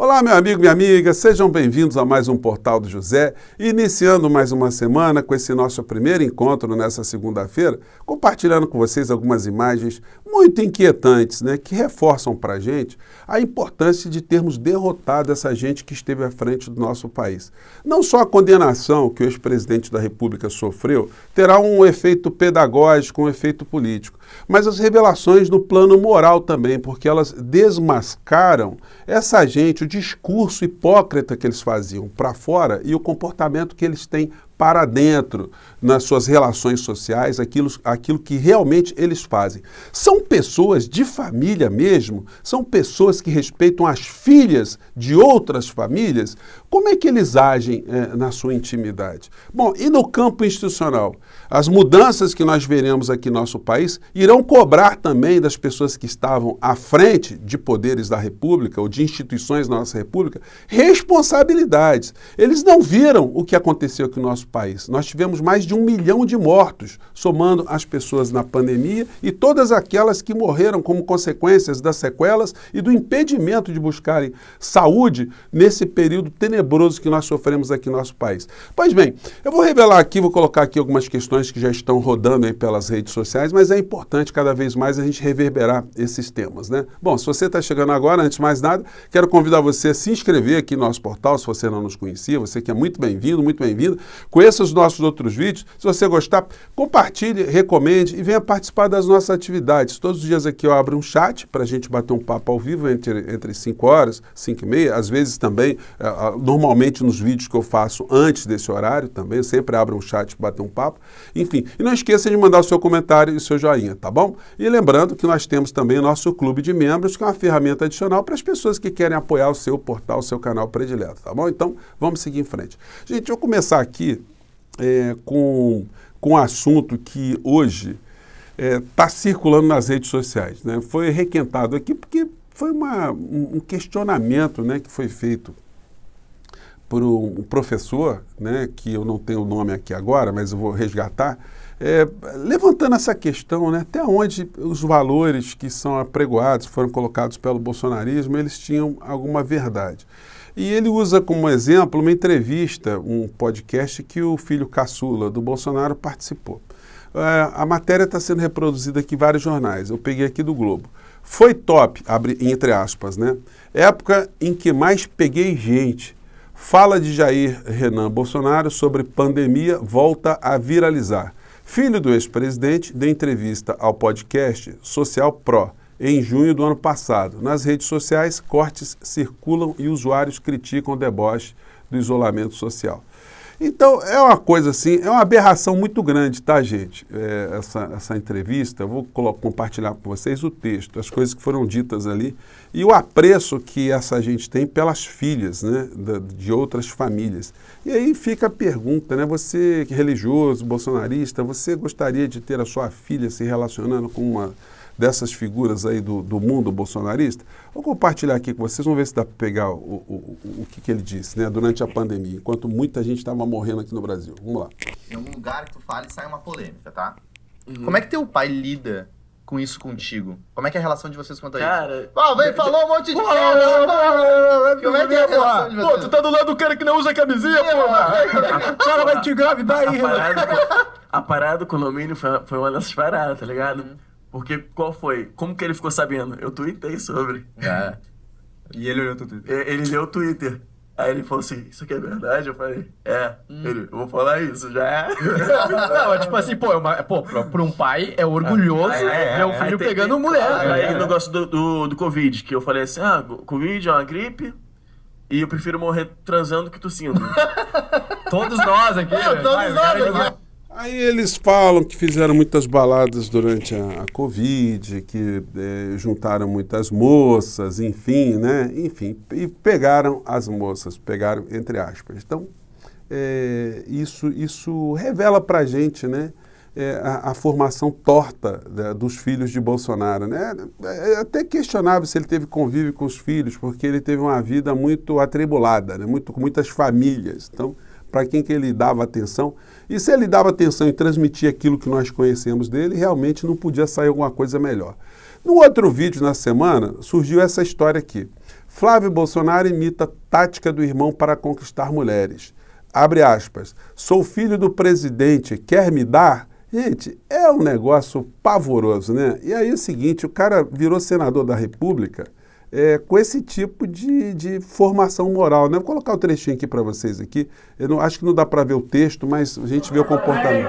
Olá, meu amigo, minha amiga, sejam bem-vindos a mais um Portal do José, iniciando mais uma semana com esse nosso primeiro encontro nessa segunda-feira, compartilhando com vocês algumas imagens muito inquietantes, que reforçam para a gente a importância de termos derrotado essa gente que esteve à frente do nosso país. Não só a condenação que o ex-presidente da República sofreu terá um efeito pedagógico, um efeito político, mas as revelações no plano moral também, porque elas desmascaram essa gente, o discurso hipócrita que eles faziam para fora e o comportamento que eles têm para dentro, nas suas relações sociais, aquilo que realmente eles fazem. São pessoas de família mesmo? São pessoas que respeitam as filhas de outras famílias? Como é que eles agem na sua intimidade? Bom, e no campo institucional? As mudanças que nós veremos aqui no nosso país irão cobrar também das pessoas que estavam à frente de poderes da República ou de instituições da nossa República responsabilidades. Eles não viram o que aconteceu aqui no nosso país. Nós tivemos mais de 1 milhão de mortos, somando as pessoas na pandemia e todas aquelas que morreram como consequências das sequelas e do impedimento de buscarem saúde nesse período tenebroso que nós sofremos aqui no nosso país. Pois bem, eu vou revelar aqui, vou colocar aqui algumas questões que já estão rodando aí pelas redes sociais, mas é importante cada vez mais a gente reverberar esses temas, Bom, se você está chegando agora, antes de mais nada, quero convidar você a se inscrever aqui no nosso portal, se você não nos conhecia, você que é muito bem-vindo, conheça os nossos outros vídeos, se você gostar, compartilhe, recomende e venha participar das nossas atividades. Todos os dias aqui eu abro um chat para a gente bater um papo ao vivo entre 5 horas, 5 e meia, às vezes também, normalmente nos vídeos que eu faço antes desse horário também, eu sempre abro um chat para bater um papo. Enfim, e não esqueça de mandar o seu comentário e o seu joinha, tá bom? E lembrando que nós temos também o nosso clube de membros, que é uma ferramenta adicional para as pessoas que querem apoiar o seu portal, o seu canal predileto, tá bom? Então, vamos seguir em frente. Gente, eu vou começar aqui com um assunto que hoje está circulando nas redes sociais, Foi requentado aqui porque foi um questionamento, que foi feito por um professor, que eu não tenho o nome aqui agora, mas eu vou resgatar, levantando essa questão, até onde os valores que são apregoados, foram colocados pelo bolsonarismo, eles tinham alguma verdade. E ele usa como exemplo uma entrevista, um podcast que o filho caçula do Bolsonaro participou. A matéria está sendo reproduzida aqui em vários jornais, eu peguei aqui do Globo. Foi top, entre aspas, época em que mais peguei gente. Fala de Jair Renan Bolsonaro sobre pandemia volta a viralizar. Filho do ex-presidente deu entrevista ao podcast Social Pro em junho do ano passado. Nas redes sociais, cortes circulam e usuários criticam o deboche do isolamento social. Então, é uma coisa assim, é uma aberração muito grande, tá, gente? Essa entrevista, eu vou compartilhar com vocês o texto, as coisas que foram ditas ali e o apreço que essa gente tem pelas filhas, de outras famílias. E aí fica a pergunta, você que é religioso, bolsonarista, você gostaria de ter a sua filha se relacionando com uma dessas figuras aí do mundo bolsonarista? Vou compartilhar aqui com vocês, vamos ver se dá para pegar o que ele disse, durante a pandemia, enquanto muita gente estava morrendo aqui no Brasil. Vamos lá. Em algum lugar que tu fala e sai uma polêmica, tá? Como é que teu pai lida com isso contigo? Como é que é a relação de vocês quanto a isso? Cara... falou um monte de coisa! Como é que é a relação de vocês? Pô, tu tá do lado do cara que não usa camisinha, porra! O cara vai te engravidar aí, A parada do condomínio foi uma dessas paradas, tá ligado? Porque qual foi? Como que ele ficou sabendo? Eu tuitei sobre. E ele olhou o Twitter? Ele leu o Twitter. Aí ele falou assim, isso aqui é verdade? Eu falei, Ele, eu vou falar isso, já é. Não, é tipo assim, pra um pai é orgulhoso ver o filho pegando mulher. Aí o negócio do Covid, que eu falei assim, Covid é uma gripe e eu prefiro morrer transando que tossindo. Todos nós aqui. Todos nós aqui. Aí eles falam que fizeram muitas baladas durante a Covid, que juntaram muitas moças, enfim, e pegaram as moças, pegaram entre aspas. Então, isso revela pra gente, a formação torta dos filhos de Bolsonaro, É até questionável se ele teve convívio com os filhos, porque ele teve uma vida muito atribulada, com muitas famílias. Então, para quem que ele dava atenção. E se ele dava atenção e transmitia aquilo que nós conhecemos dele, realmente não podia sair alguma coisa melhor. No outro vídeo na semana, surgiu essa história aqui. Flávio Bolsonaro imita tática do irmão para conquistar mulheres. Abre aspas. Sou filho do presidente, quer me dar? Gente, é um negócio pavoroso, né? E aí é o seguinte, o cara virou senador da República com esse tipo de formação moral, né? Vou colocar o trechinho aqui para vocês aqui. Eu não, acho que não dá para ver o texto, mas a gente vê o comportamento.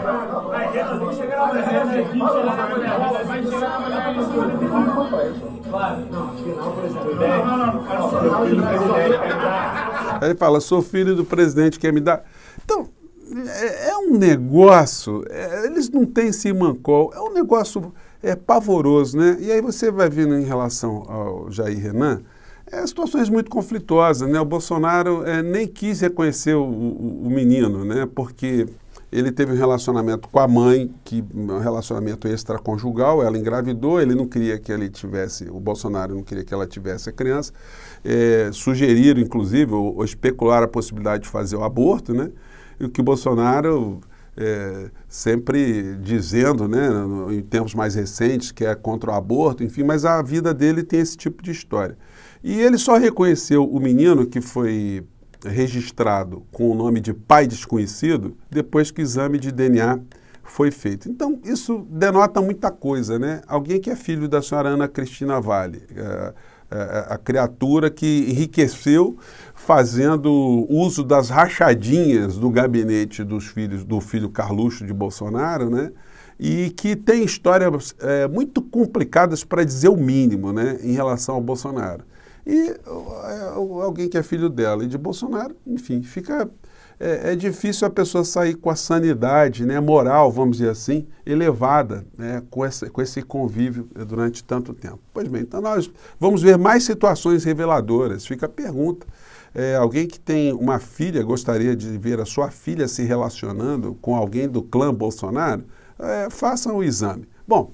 Aí ele fala, sou filho do presidente, quer me dar? Então, é um negócio, eles não têm simancol, é um negócio pavoroso, né? E aí você vai vendo em relação ao Jair Renan, situações muito conflituosas, né? O Bolsonaro nem quis reconhecer o menino, né? Porque ele teve um relacionamento com a mãe, um relacionamento extraconjugal, ela engravidou, ele não queria que ele tivesse, o Bolsonaro não queria que ela tivesse a criança, sugeriram, inclusive, ou especularam a possibilidade de fazer o aborto, né? E o que o Bolsonaro, sempre dizendo, né, em tempos mais recentes, que é contra o aborto, enfim, mas a vida dele tem esse tipo de história. E ele só reconheceu o menino que foi registrado com o nome de pai desconhecido depois que o exame de DNA foi feito. Então, isso denota muita coisa, né? Alguém que é filho da senhora Ana Cristina Vale, a criatura que enriqueceu fazendo uso das rachadinhas do gabinete do filho Carluxo de Bolsonaro, né? E que tem histórias muito complicadas, para dizer o mínimo, né, em relação ao Bolsonaro. E alguém que é filho dela e de Bolsonaro, enfim, fica... É difícil a pessoa sair com a sanidade, né, moral, vamos dizer assim, elevada, né, com esse convívio durante tanto tempo. Pois bem, então nós vamos ver mais situações reveladoras. Fica a pergunta. Alguém que tem uma filha, gostaria de ver a sua filha se relacionando com alguém do clã Bolsonaro? Façam o exame. Bom,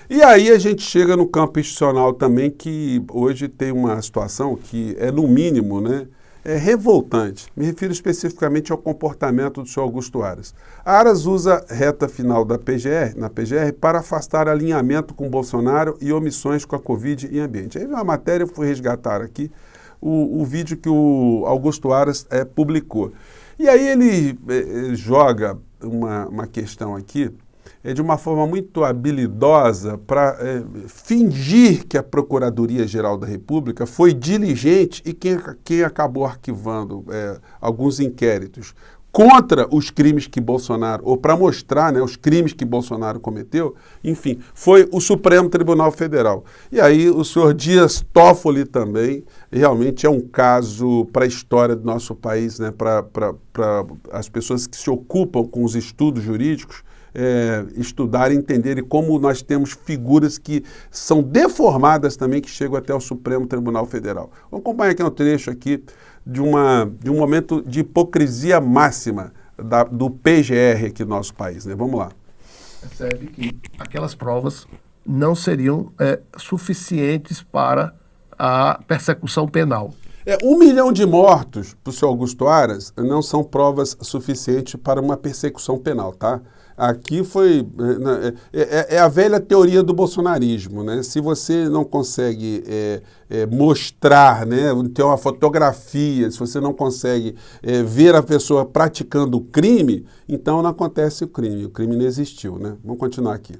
e aí a gente chega no campo institucional também, que hoje tem uma situação que é, no mínimo, né, revoltante. Me refiro especificamente ao comportamento do senhor Augusto Aras. Aras usa reta final na PGR, para afastar alinhamento com Bolsonaro e omissões com a Covid e ambiente. Aí uma matéria, eu fui resgatar aqui o vídeo que o Augusto Aras publicou. E aí ele joga uma questão aqui, de uma forma muito habilidosa, para fingir que a Procuradoria-Geral da República foi diligente e quem acabou arquivando alguns inquéritos contra os crimes que Bolsonaro, ou para mostrar, né, os crimes que Bolsonaro cometeu, enfim, foi o Supremo Tribunal Federal. E aí o senhor Dias Toffoli também realmente é um caso para a história do nosso país, né, para as pessoas que se ocupam com os estudos jurídicos, estudarem, entenderem como nós temos figuras que são deformadas também, que chegam até o Supremo Tribunal Federal. Vamos acompanhar aqui um trecho aqui de um momento de hipocrisia máxima do PGR aqui no nosso país, né? Vamos lá. Percebe que aquelas provas não seriam suficientes para a persecução penal. 1 milhão de mortos para o senhor Augusto Aras não são provas suficientes para uma persecução penal, tá? Aqui foi... É a velha teoria do bolsonarismo, né? Se você não consegue mostrar, né, ter uma fotografia, se você não consegue ver a pessoa praticando o crime, então não acontece o crime não existiu, né? Vamos continuar aqui.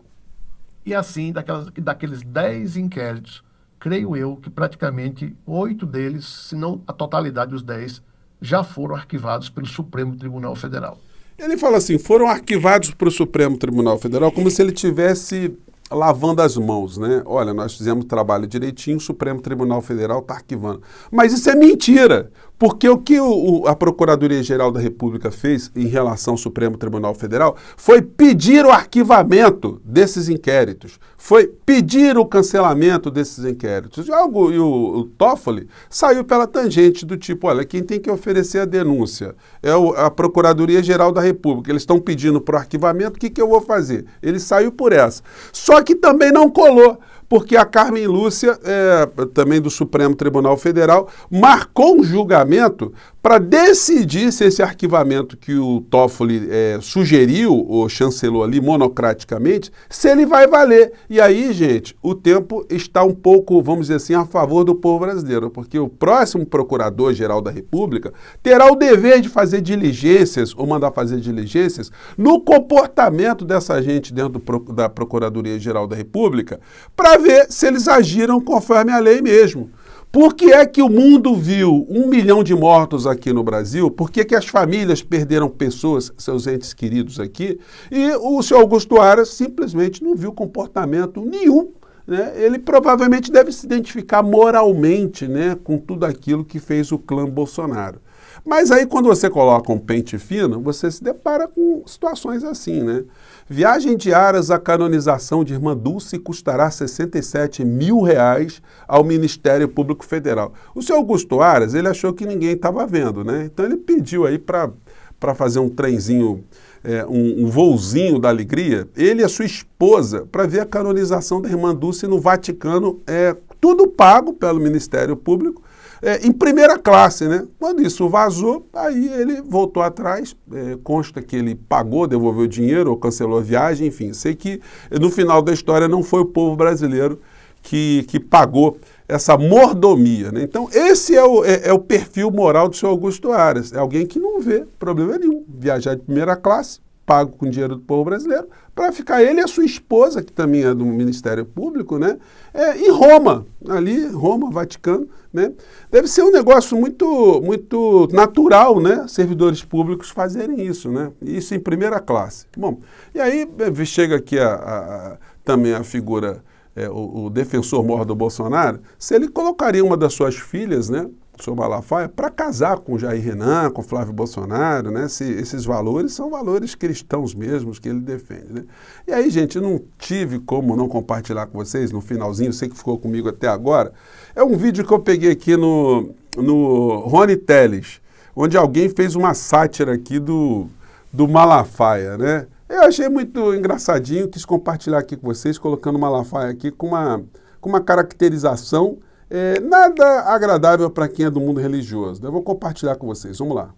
E assim, daqueles 10 inquéritos, creio eu que praticamente 8 deles, se não a totalidade dos 10, já foram arquivados pelo Supremo Tribunal Federal. Ele fala assim, foram arquivados para o Supremo Tribunal Federal como se ele tivesse lavando as mãos, né? Olha, nós fizemos o trabalho direitinho, o Supremo Tribunal Federal está arquivando. Mas isso é mentira, porque o que a Procuradoria-Geral da República fez em relação ao Supremo Tribunal Federal foi pedir o arquivamento desses inquéritos, foi pedir o cancelamento desses inquéritos. E o Toffoli saiu pela tangente do tipo, olha, quem tem que oferecer a denúncia é a Procuradoria-Geral da República, eles estão pedindo para o arquivamento, o que eu vou fazer? Ele saiu por essa. Só que também não colou, porque a Carmen Lúcia, também do Supremo Tribunal Federal, marcou um julgamento para decidir se esse arquivamento que o Toffoli sugeriu, ou chancelou ali monocraticamente, se ele vai valer. E aí, gente, o tempo está um pouco, vamos dizer assim, a favor do povo brasileiro, porque o próximo Procurador-Geral da República terá o dever de fazer diligências, ou mandar fazer diligências, no comportamento dessa gente dentro da Procuradoria-Geral da República, para ver se eles agiram conforme a lei mesmo. Por que é que o mundo viu 1 milhão de mortos aqui no Brasil? Por que que as famílias perderam pessoas, seus entes queridos aqui? E o senhor Augusto Aras simplesmente não viu comportamento nenhum, né? Ele provavelmente deve se identificar moralmente, né, com tudo aquilo que fez o clã Bolsonaro. Mas aí quando você coloca um pente fino, você se depara com situações assim, né? Viagem de Aras à canonização de Irmã Dulce custará R$67 mil ao Ministério Público Federal. O senhor Augusto Aras, ele achou que ninguém estava vendo, né? Então ele pediu aí para fazer um trenzinho, um voozinho da alegria, ele e a sua esposa, para ver a canonização da Irmã Dulce no Vaticano, tudo pago pelo Ministério Público, em primeira classe, né? Quando isso vazou, aí ele voltou atrás, consta que ele pagou, devolveu o dinheiro ou cancelou a viagem, enfim. Sei que no final da história não foi o povo brasileiro que pagou essa mordomia, né? Então esse é o perfil moral do senhor Augusto Aras, é alguém que não vê problema nenhum, viajar de primeira classe, pago com dinheiro do povo brasileiro, para ficar ele e a sua esposa, que também é do Ministério Público, né, em Roma, ali, Roma, Vaticano, né? Deve ser um negócio muito, muito natural, né, servidores públicos fazerem isso, né, isso em primeira classe. Bom, e aí chega aqui também a figura, o defensor maior do Bolsonaro, se ele colocaria uma das suas filhas, né, o senhor Malafaia, para casar com Jair Renan, com Flávio Bolsonaro, né? Esses valores são valores cristãos mesmos que ele defende, né? E aí, gente, eu não tive como não compartilhar com vocês no finalzinho, sei que ficou comigo até agora, é um vídeo que eu peguei aqui no Rony Teles, onde alguém fez uma sátira aqui do Malafaia, né? Eu achei muito engraçadinho, quis compartilhar aqui com vocês, colocando o Malafaia aqui com uma caracterização nada agradável para quem é do mundo religioso. Eu vou compartilhar com vocês. Vamos lá.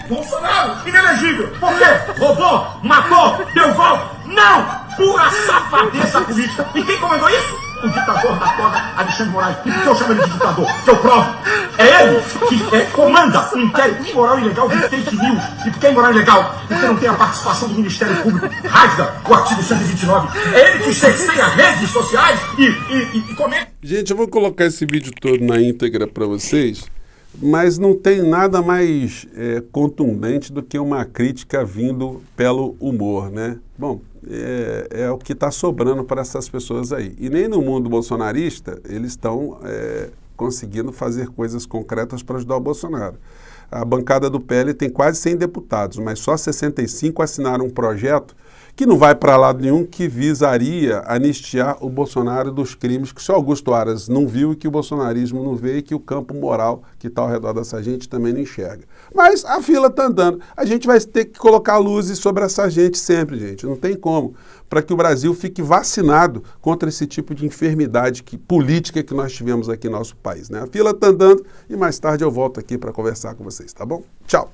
Bolsonaro, inelegível. Por quê? Roubou, matou, deu golpe. Não! Pura safadeza política. E quem comandou isso? O ditador da toga, Alexandre Moraes. E por que eu chamo ele de ditador? Que eu provo. É ele que comanda o inquérito imoral e ilegal de fake news. E por que é imoral e ilegal? Porque não tem a participação do Ministério Público. Rasga o artigo 129. É ele que cerceia redes sociais e comenta. Gente, eu vou colocar esse vídeo todo na íntegra para vocês, mas não tem nada mais contundente do que uma crítica vindo pelo humor, né? Bom, é o que está sobrando para essas pessoas aí. E nem no mundo bolsonarista eles estão conseguindo fazer coisas concretas para ajudar o Bolsonaro. A bancada do PL tem quase 100 deputados, mas só 65 assinaram um projeto que não vai para lado nenhum, que visaria anistiar o Bolsonaro dos crimes que o senhor Augusto Aras não viu e que o bolsonarismo não vê e que o campo moral que está ao redor dessa gente também não enxerga. Mas a fila está andando. A gente vai ter que colocar luzes sobre essa gente sempre, gente. Não tem como. Para que o Brasil fique vacinado contra esse tipo de enfermidade política que nós tivemos aqui no nosso país, né? A fila está andando e mais tarde eu volto aqui para conversar com vocês, tá bom? Tchau!